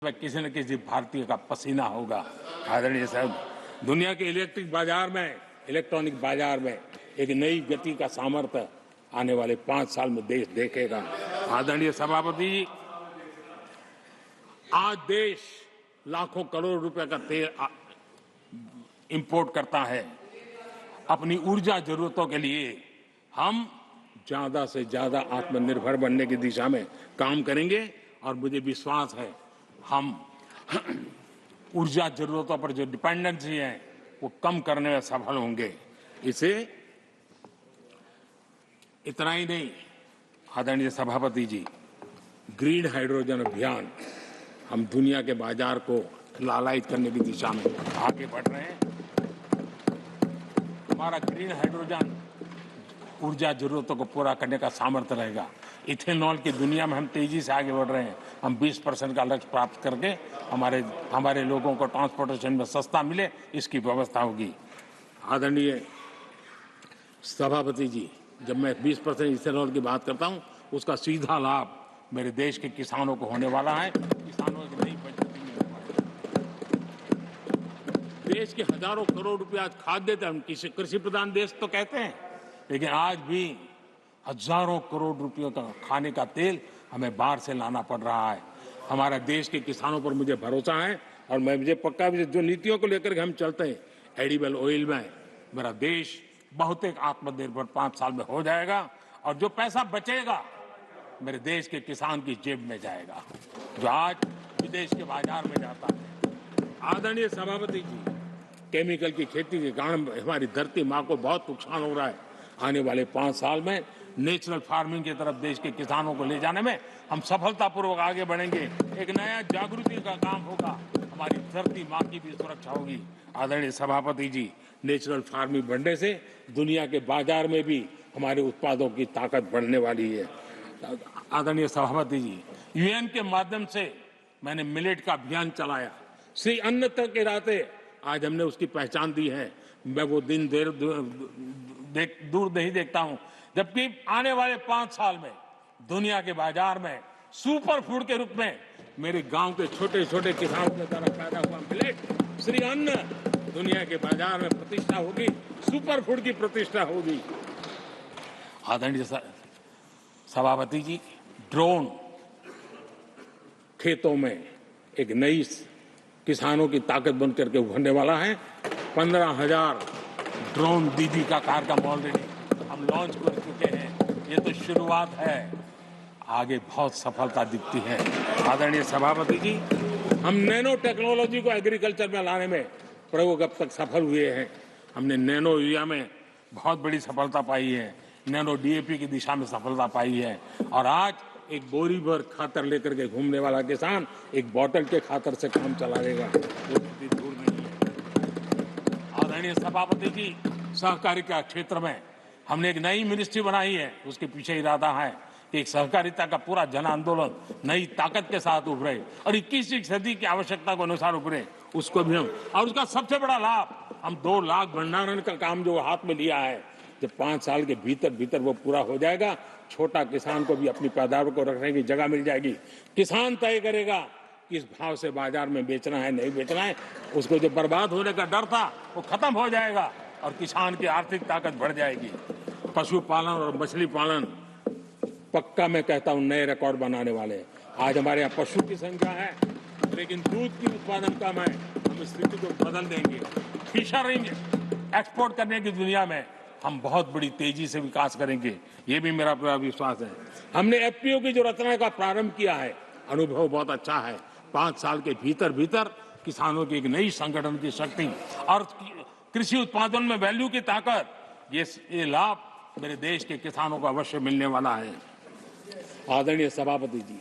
में किसी न किसी भारतीय का पसीना होगा। आदरणीय साहब, दुनिया के इलेक्ट्रिक बाजार में, इलेक्ट्रॉनिक बाजार में एक नई गति का सामर्थ्य आने वाले 5 साल में देश देखेगा। आदरणीय सभापति जी, आज देश लाखों करोड़ रुपए का तेल इंपोर्ट करता है। अपनी ऊर्जा जरूरतों के लिए हम ज्यादा से ज्यादा आत्मनिर्भर बनने की दिशा में काम करेंगे और मुझे विश्वास है हम ऊर्जा जरूरतों पर जो डिपेंडेंसी है वो कम करने में सफल होंगे। इसे इतना ही नहीं, आदरणीय सभापति जी, ग्रीन हाइड्रोजन अभियान हम दुनिया के बाजार को लालायित करने की दिशा में आगे बढ़ रहे हैं। हमारा ग्रीन हाइड्रोजन ऊर्जा जरूरतों को पूरा करने का सामर्थ्य रहेगा। इथेनॉल की दुनिया में हम तेजी से आगे बढ़ रहे हैं। हम 20% का लक्ष्य प्राप्त करके हमारे लोगों को ट्रांसपोर्टेशन में सस्ता मिले, इसकी व्यवस्था होगी। आदरणीय सभापति जी, जब मैं 20% इथेनॉल की बात करता हूं, उसका सीधा लाभ मेरे देश के किसानों को होने वाला है। किसानों की नई बचत मिलने वाली है। देश के हजारों करोड़ रुपया आज खाद देते हैं। हम कृषि प्रधान देश तो कहते हैं, लेकिन आज भी हजारों करोड़ रुपयों का खाने का तेल हमें बाहर से लाना पड़ रहा है। हमारे देश के किसानों पर मुझे भरोसा है और मुझे पक्का भी जो नीतियों को लेकर के हम चलते हैं, एडिबल ऑयल में मेरा देश बहुत एक आत्मनिर्भर 5 साल में हो जाएगा और जो पैसा बचेगा मेरे देश के किसान की जेब में जाएगा, जो आज विदेश के बाजार में जाता है। आदरणीय सभापति जी, केमिकल की खेती के कारण हमारी धरती माँ को बहुत नुकसान हो रहा है। आने वाले 5 साल में नेचुरल फार्मिंग की तरफ देश के किसानों को ले जाने में हम सफलतापूर्वक आगे बढ़ेंगे। एक नया जागृति का काम होगा, हमारी धरती माँ की भी सुरक्षा होगी। आदरणीय सभापति जी, नेचुरल फार्मिंग बढ़ने से दुनिया के बाजार में भी हमारे उत्पादों की ताकत बढ़ने वाली है। आदरणीय सभापति जी, यूएन के माध्यम से मैंने मिलेट का अभियान चलाया। श्री अन्न तक के राते आज हमने उसकी पहचान दी है। मैं वो दिन दूर नहीं देखता हूं जबकि आने वाले 5 साल में दुनिया के बाजार में सुपर फूड के रूप में मेरे गांव के छोटे छोटे किसानों के द्वारा पैदा हुआ मिलेट, श्री अन्न, दुनिया के बाजार में प्रतिष्ठा होगी, सुपर फूड की प्रतिष्ठा होगी। आदरणीय सभापति जी, ड्रोन खेतों में एक नई किसानों की ताकत बनकर के उभरने वाला है। 15,000 ड्रोन दीदी का कार्यक्रम ऑलरेडी हम लॉन्च कर चुके हैं। ये तो शुरुआत है, आगे बहुत सफलता दिखती है। आदरणीय सभापति जी, हम नैनो टेक्नोलॉजी को एग्रीकल्चर में लाने में प्रयोग अब तक सफल हुए हैं। हमने नैनो यूरिया में बहुत बड़ी सफलता पाई है, नैनो डीएपी की दिशा में सफलता पाई है और आज एक बोरी भर खातर लेकर के घूमने वाला किसान एक बोतल के खातर से काम चला लेगा, वो दूर नहीं है। आदरणीय सभापति जी, सहकारिता क्षेत्र में हमने एक नई मिनिस्ट्री बनाई है। उसके पीछे इरादा है कि एक सहकारिता का पूरा जन आंदोलन नई ताकत के साथ उभरे और 21वीं सदी की आवश्यकता के अनुसार उभरे, उसको भी हम, और उसका सबसे बड़ा लाभ हम 2 लाख भंडारण का काम जो हाथ में लिया है, जब 5 साल के भीतर वो पूरा हो जाएगा, छोटा किसान को भी अपनी पैदावार को रखने की जगह मिल जाएगी। किसान तय करेगा किस भाव से बाजार में बेचना है, नहीं बेचना है। उसको जो बर्बाद होने का डर था वो खत्म हो जाएगा और किसान की आर्थिक ताकत बढ़ जाएगी। पशुपालन और मछली पालन पक्का मैं कहता हूं नए रिकॉर्ड बनाने वाले। आज हमारे यहाँ पशु की संख्या है लेकिन दूध की उत्पादन कम है। हम स्थिति को बदल देंगे। फिशरिंग एक्सपोर्ट करने की दुनिया में हम बहुत बड़ी तेजी से विकास करेंगे, ये भी मेरा पूरा विश्वास है। हमने एफपीओ की जो रचना का प्रारंभ किया है, अनुभव बहुत अच्छा है। 5 साल के भीतर किसानों की एक नई संगठन की शक्ति और कृषि उत्पादन में वैल्यू की ताकत, ये लाभ मेरे देश के किसानों को अवश्य मिलने वाला है। आदरणीय सभापति जी,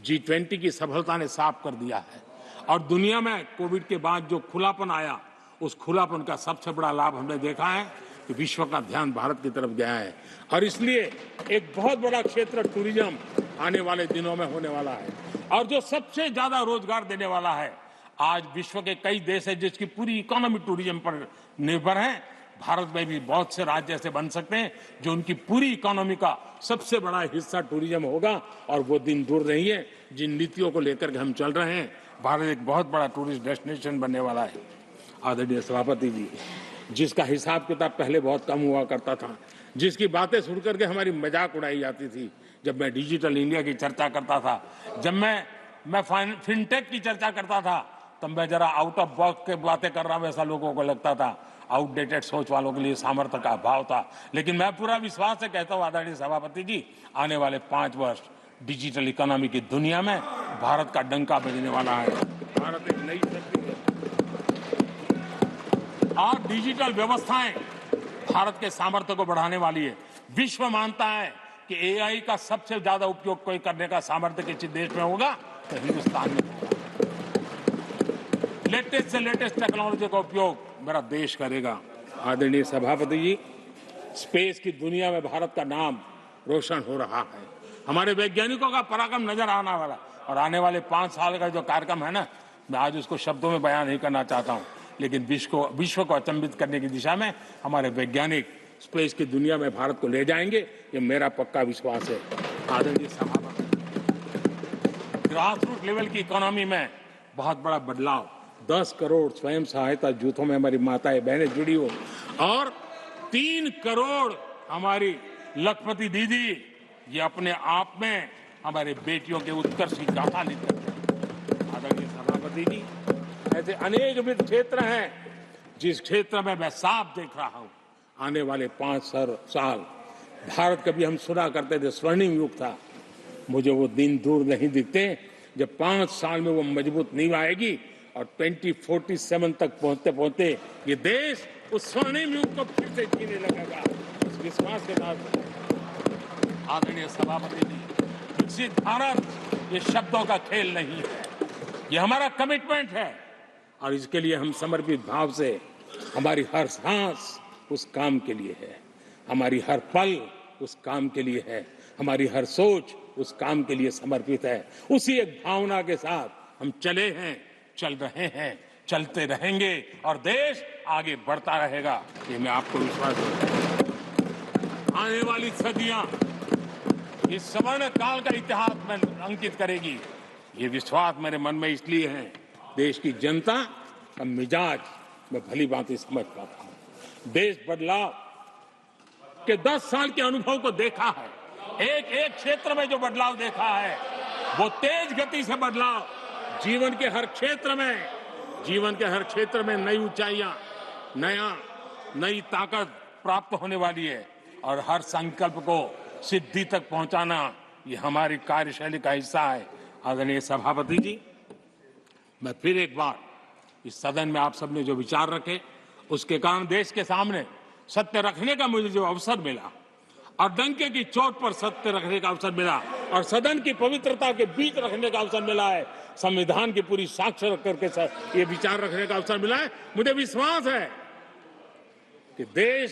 G20 की सफलता ने साफ कर दिया है और दुनिया में कोविड के बाद जो खुलापन आया, उस खुलापन का सबसे बड़ा लाभ हमने देखा है कि विश्व का ध्यान भारत की तरफ गया है और इसलिए एक बहुत बड़ा क्षेत्र टूरिज्म आने वाले दिनों में होने वाला है और जो सबसे ज्यादा रोजगार देने वाला है। आज विश्व के कई देश है जिसकी पूरी इकोनॉमी टूरिज्म पर निर्भर है। भारत में भी बहुत से राज्य ऐसे बन सकते हैं जो उनकी पूरी इकोनॉमी का सबसे बड़ा हिस्सा टूरिज्म होगा और वो दिन दूर नहीं है जिन नीतियों को लेकर के हम चल रहे हैं भारत एक बहुत बड़ा टूरिस्ट डेस्टिनेशन बनने वाला है। आदरणीय सभापति जी, जिसका हिसाब किताब पहले बहुत कम हुआ करता था, जिसकी बातें सुन करके हमारी मजाक उड़ाई जाती थी, जब मैं डिजिटल इंडिया की चर्चा करता था, जब मैं फिनटेक की चर्चा करता था, तब मैं जरा आउट ऑफ बॉक्स के बातें कर रहा हूं, ऐसा लोगों को लगता था। आउटडेटेड सोच वालों के लिए सामर्थ्य का अभाव था। लेकिन मैं पूरा विश्वास से कहता हूं आदरणीय सभापति जी, आने वाले 5 वर्ष डिजिटल इकोनॉमी की दुनिया में भारत का डंका बजने वाला है। भारत एक नई शक्ति है और डिजिटल व्यवस्थाएं भारत के सामर्थ्य को बढ़ाने वाली है। विश्व मानता है कि एआई का सबसे ज्यादा उपयोग कोई करने का सामर्थ्य किसी देश में होगा तो हिंदुस्तान में होगा। लेटेस्ट से लेटेस्ट टेक्नोलॉजी का उपयोग मेरा देश करेगा। आदरणीय सभापति जी, स्पेस की दुनिया में भारत का नाम रोशन हो रहा है। हमारे वैज्ञानिकों का पराक्रम नजर आने वाला, और आने वाले 5 साल का जो कार्यक्रम है ना, मैं आज उसको शब्दों में बयान नहीं करना चाहता हूं, लेकिन विश्व को अचंभित करने की दिशा में हमारे वैज्ञानिक स्पेस की दुनिया में भारत को ले जाएंगे, ये मेरा पक्का विश्वास है। आदरणीय सभापति, ग्रास रूट लेवल की इकोनॉमी में बहुत बड़ा बदलाव, 10 करोड़ स्वयं सहायता जूथों में हमारी माताएं बहनें जुड़ी हो, और 3 करोड़ हमारी लखपति दीदी, ये अपने आप में हमारे बेटियों के उत्कर्ष की गाथा लिखते हैं। आदरणीय सभापति जी, ऐसे अनेक विविध क्षेत्र हैं जिस क्षेत्र में मैं साफ देख रहा हूं आने वाले 5 साल भारत, कभी हम सुना करते थे स्वर्णिम युग था, मुझे वो दिन दूर नहीं दिखते जब 5 साल में वो मजबूत नींव आएगी और 2047 तक पहुंचते पहुंचते ये देश उस स्वर्णिम युग को फिर से जीने लगेगा। इस विश्वास के साथ आदरणीय सभापति जी, विकसित भारत ये शब्दों का खेल नहीं है, ये हमारा कमिटमेंट है, और इसके लिए हम समर्पित भाव से, हमारी हर सांस उस काम के लिए है, हमारी हर पल उस काम के लिए है, हमारी हर सोच उस काम के लिए समर्पित है। उसी एक भावना के साथ हम चले हैं, चल रहे हैं, चलते रहेंगे, और देश आगे बढ़ता रहेगा, ये मैं आपको विश्वास देता हूं। आने वाली सदियां इस स्वर्ण काल का इतिहास में अंकित करेगी, ये विश्वास मेरे मन में इसलिए है, देश की जनता का मिजाज मैं भली भांति समझ पाता हूं। देश बदलाव के 10 साल के अनुभव को देखा है, एक क्षेत्र में जो बदलाव देखा है वो तेज गति से बदलाव, जीवन के हर क्षेत्र में नई ऊंचाइयां, नई ताकत प्राप्त होने वाली है, और हर संकल्प को सिद्धि तक पहुंचाना ये हमारी कार्यशैली का हिस्सा है। आदरणीय सभापति जी, मैं फिर एक बार इस सदन में आप सबने जो विचार रखे, उसके कारण देश के सामने सत्य रखने का मुझे जो अवसर मिला, और डंके की चोट पर सत्य रखने का अवसर मिला, और सदन की पवित्रता के बीच रखने का अवसर मिला है, संविधान की पूरी साक्ष्य रख करके ये विचार रखने का अवसर मिला है। मुझे विश्वास है कि देश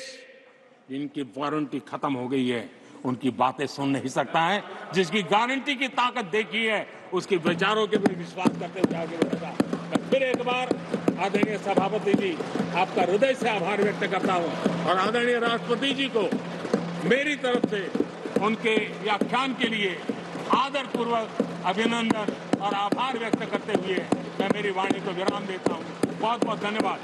जिनकी वारंटी खत्म हो गई है उनकी बातें सुन नहीं सकता है, जिसकी गारंटी की ताकत देखी है उसके विचारों के भी विश्वास करते हुए आगे बढ़ेगा। मैं फिर एक बार आदरणीय सभापति जी आपका हृदय से आभार व्यक्त करता हूं, और आदरणीय राष्ट्रपति जी को मेरी तरफ से उनके व्याख्यान के लिए आदरपूर्वक अभिनंदन और आभार व्यक्त करते हुए मैं मेरी वाणी को विराम देता हूं। बहुत बहुत धन्यवाद।